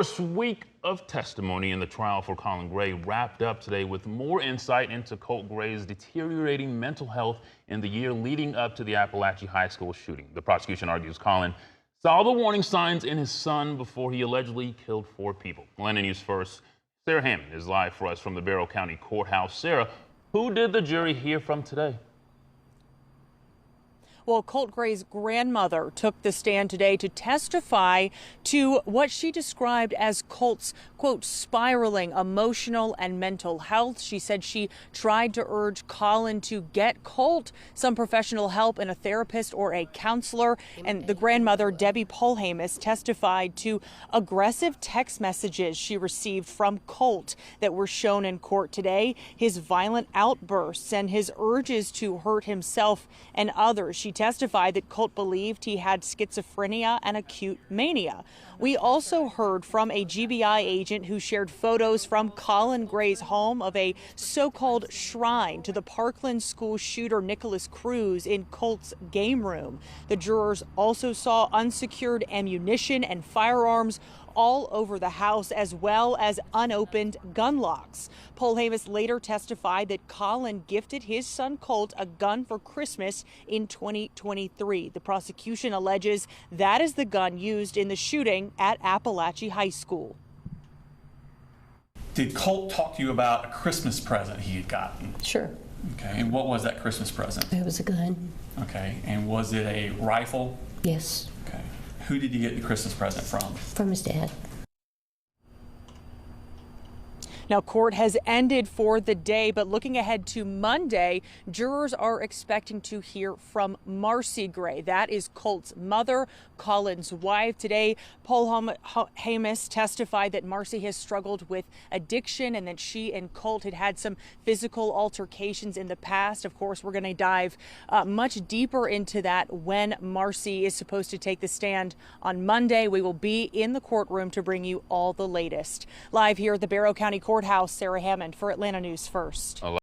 First week of testimony in the trial for Colin Gray wrapped up today with more insight into Colt Gray's deteriorating mental health in the year leading up to the Apalachee High School shooting. The prosecution argues Colin saw the warning signs in his son before he allegedly killed 4 people. Atlanta News First, Sarah Hammond is live for us from the Barrow County Courthouse. Sarah, who did the jury hear from today? Well, Colt Gray's grandmother took the stand today to testify to what she described as Colt's, quote, spiraling emotional and mental health. She said she tried to urge Colin to get Colt some professional help and a therapist or a counselor. And the grandmother, Debbie Polhamus, testified to aggressive text messages she received from Colt that were shown in court today, his violent outbursts and his urges to hurt himself and others. She testified that Colt believed he had schizophrenia and acute mania. We also heard from a GBI agent who shared photos from Colin Gray's home of a so-called shrine to the Parkland school shooter Nicholas Cruz in Colt's game room. The jurors also saw unsecured ammunition and firearms all over the house, as well as unopened gun locks. Polhamus later testified that Colin gifted his son Colt a gun for Christmas in 2023. The prosecution alleges that is the gun used in the shooting at Apalachee High School. Did Colt talk to you about a Christmas present he had gotten? Sure. Okay, and what was that Christmas present? It was a gun. Okay, and was it a rifle? Yes. Okay. Who did you get the Christmas present from? From his dad. Now, court has ended for the day, but looking ahead to Monday, jurors are expecting to hear from Marcy Gray. That is Colt's mother, Colin's wife. Today, Polhamus testified that Marcy has struggled with addiction and that she and Colt had had some physical altercations in the past. Of course, we're going to dive much deeper into that when Marcy is supposed to take the stand on Monday. We will be in the courtroom to bring you all the latest. Live here at the Barrow County Courthouse, Sarah Hammond for Atlanta News First.